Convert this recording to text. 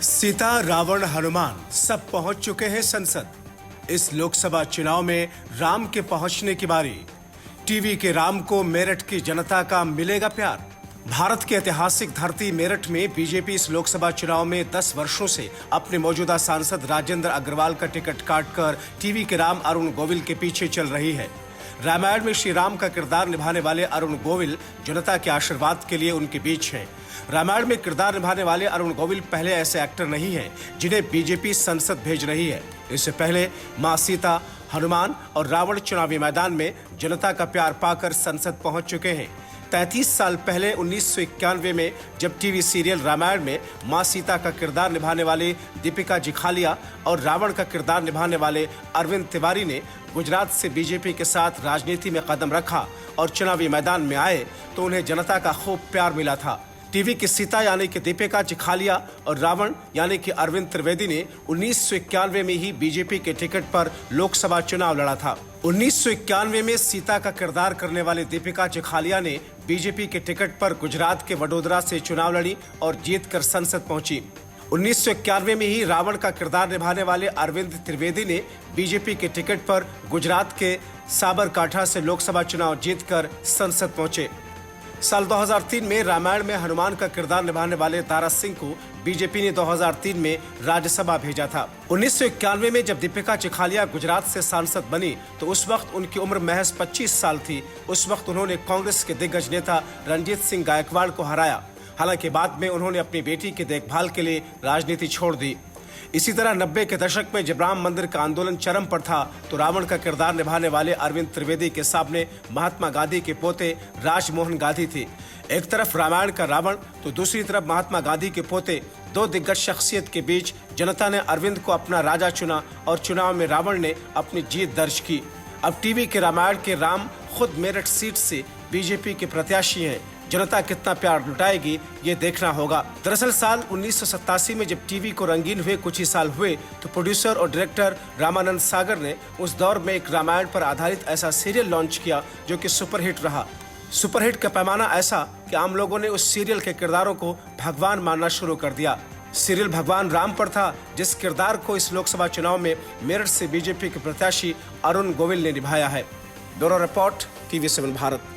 सीता, रावण, हनुमान सब पहुंच चुके हैं संसद। इस लोकसभा चुनाव में राम के पहुंचने की बारी। टीवी के राम को मेरठ की जनता का मिलेगा प्यार। भारत की ऐतिहासिक धरती मेरठ में बीजेपी इस लोकसभा चुनाव में 10 वर्षों से अपने मौजूदा सांसद राजेंद्र अग्रवाल का टिकट काटकर टीवी के राम अरुण गोविल के पीछे चल रही है। रामायण में श्री राम का किरदार निभाने वाले अरुण गोविल जनता के आशीर्वाद के लिए उनके बीच हैं। रामायण में किरदार निभाने वाले अरुण गोविल पहले ऐसे एक्टर नहीं हैं जिन्हें बीजेपी संसद भेज रही है। इससे पहले मां सीता, हनुमान और रावण चुनावी मैदान में जनता का प्यार पाकर संसद पहुंच चुके हैं। 33 साल पहले 1991 में जब टीवी सीरियल रामायण में मां सीता का किरदार निभाने वाले दीपिका जिखालिया और रावण का किरदार निभाने वाले अरविंद तिवारी ने गुजरात से बीजेपी के साथ राजनीति में कदम रखा और चुनावी मैदान में आए तो उन्हें जनता का खूब प्यार मिला था। टीवी की सीता यानी कि दीपिका जिखालिया और रावण यानी कि अरविंद त्रिवेदी ने 1991 में ही बीजेपी के टिकट पर लोकसभा चुनाव लड़ा था। 1991 में सीता का किरदार करने वाले दीपिका जिखालिया ने बीजेपी के टिकट पर गुजरात के वडोदरा से चुनाव लड़ी और जीतकर संसद पहुंची। 1991 में ही रावण का किरदार निभाने वाले अरविंद त्रिवेदी ने बीजेपी के टिकट पर गुजरात के साबरकांठा से लोकसभा चुनाव जीतकर संसद पहुंचे। साल 2003 में रामायण में हनुमान का किरदार निभाने वाले दारा सिंह को बीजेपी ने 2003 में राज्यसभा भेजा था। 1991 में जब दीपिका जिखालिया गुजरात से सांसद बनी तो उस वक्त उनकी उम्र महज 25 साल थी। उस वक्त उन्होंने कांग्रेस के दिग्गज नेता रणजीत सिंह गायकवाड़ को हराया। हालांकि बाद में उन्होंने अपनी बेटी की देखभाल के लिए राजनीति छोड़ दी। इसी तरह 90 के दशक में जब राम मंदिर का आंदोलन चरम पर था तो रावण का किरदार निभाने वाले अरविंद त्रिवेदी के सामने महात्मा गांधी के पोते राजमोहन गांधी थे। एक तरफ रामायण का रावण तो दूसरी तरफ महात्मा गांधी के पोते, दो दिग्गज शख्सियत के बीच जनता ने अरविंद को अपना राजा चुना और चुनाव में रावण ने अपनी जीत दर्ज की। अब टीवी के रामायण के राम खुद मेरठ सीट से बीजेपी के प्रत्याशी हैं। जनता कितना प्यार लुटाएगी ये देखना होगा। दरअसल साल 1987 में जब टीवी को रंगीन हुए कुछ ही साल हुए तो प्रोड्यूसर और डायरेक्टर रामानंद सागर ने उस दौर में एक रामायण पर आधारित ऐसा सीरियल लॉन्च किया जो कि सुपरहिट रहा। सुपरहिट का पैमाना ऐसा कि आम लोगों ने उस सीरियल के किरदारों को भगवान मानना शुरू कर दिया। सीरियल भगवान राम पर था, जिस किरदार को इस लोकसभा चुनाव में मेरठ से बीजेपी के प्रत्याशी अरुण गोविल ने निभाया है। Bureau report, TV7 Bharat.